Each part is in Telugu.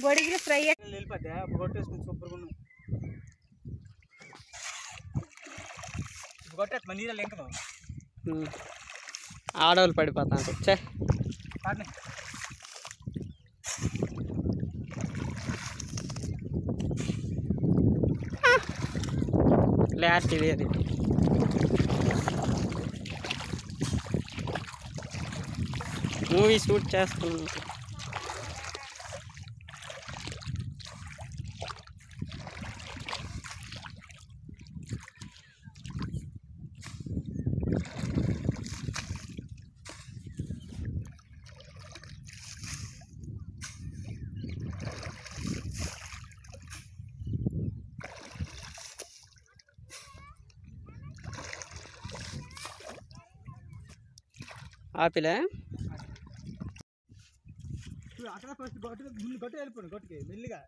బొడిగిలు ఫ్రై వెళ్ళిపోద్దా కొట్టేసుకుని సూపర్గా ఉన్నావు కొట్టేస్తా నీళ్ళు ఇంకా ఆడవాళ్ళు పడిపోతా అంటే చే లాస్ట్ ఇది అది మూవీ షూట్ చేస్తున్నాం ఆపిలే అక్కడ ఫస్ట్ గొట్టు వెళ్ళిపోయి గొట్టుకి మెల్లిగా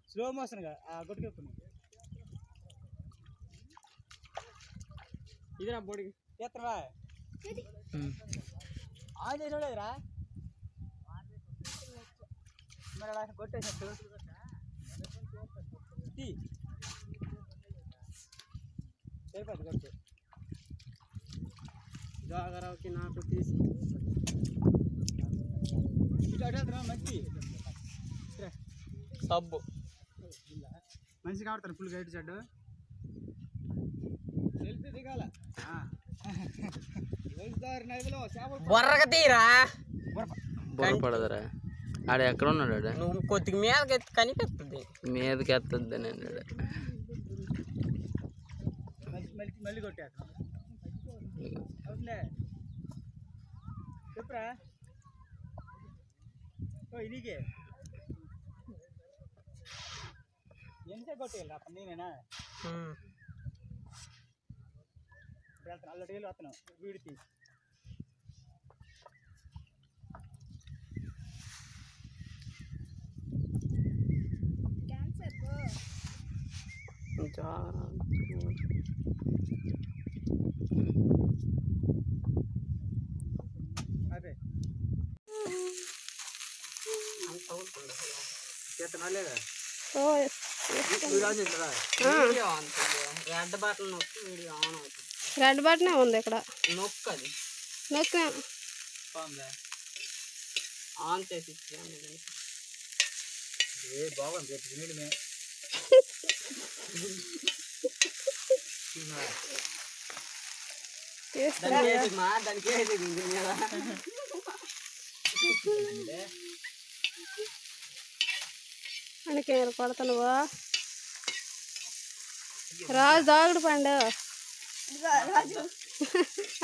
స్లో మోషన్గా ఆ గొట్టుకు వెళ్ళిపోయి ఇది నా బొడిగి చేస్తావా ఆన్ చేసాడురా మరి అలా కొట్టేసినట్టు సరిపోద్ది గొట్టు జాగరావుకి నాకు తీసి మంచి సబ్బు మంచిగా ఆడతారు ఫుల్ గైడ్ చెడ్డు సెల్ఫీ దిగాల బొర్రగా తీరా బొరపడదరా ఆడ ఎక్కడ ఉన్నాడు నువ్వు కొద్దిగా మీదకి ఎత్తి కనిపిస్తుంది మీదకి ఎత్తద్దు నేను మళ్ళీ కొట్టేస్తాను అవునులే చెప్పురా ఓ ఇదిగే ఎంతసేపు కొట్టేయాలి అప్పుడు నేనేనా వెళ్తాను అల్లటి వెళ్ళి వస్తాను వీడి తీసి అదే చేస్తున్నా లేదా రెడ్ బటన్ నొక్కి వీడియో ఆన్ అవుతుంది రెడ్ బటనే ఉంది ఇక్కడ నొక్కు అది నొక్కా బాగుందా ఆన్ చేసి ఏ బాగుంది రేపు నీళ్ళమే దానికి ఏది అందుకే కొడతానువా రాజు దాగుడు పండు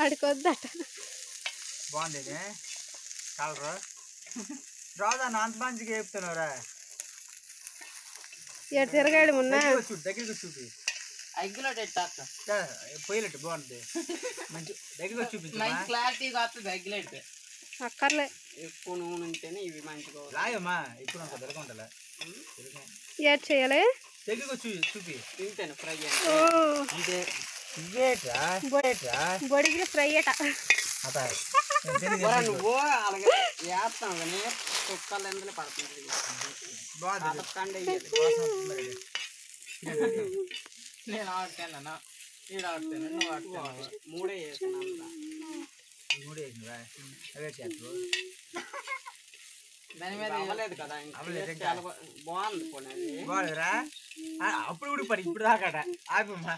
అడికొద్దట బాగుంది కలరు రాదా అంత మంచిగా చెప్తున్నావురా ఎటు తిరగాడు మొన్న దగ్గరికి చూపి అగ్గిలో పోయినట్టు బాగుంటుంది మంచి దగ్గరికి చూపించు క్లారిటీగా వస్తుంది అగ్గిలెట్ అక్కర్లే ఎక్కువ నూనె ఉంటేనే ఇవి మంచిగా రాయమ్మా ఇప్పుడు అంత దొరకంటలే ఏడ్ చేయాలి దగ్గరికి చూపి తింటాను ఫ్రై అంటే బొడిగిలు ఫ్రై అట నువ్వు అలాగే వేస్తావు కానీ కుక్కలు ఎందులో పడుతుంది నేను ఆడుతాను వీడు ఆడుతాను నువ్వు ఆడుతాను మూడే చేస్తున్నాను దాని మీద అవ్వలేదు కదా బాగుంది బాగుందిరా అప్పుడు ఇప్పుడు దాకా ఆపమ్మా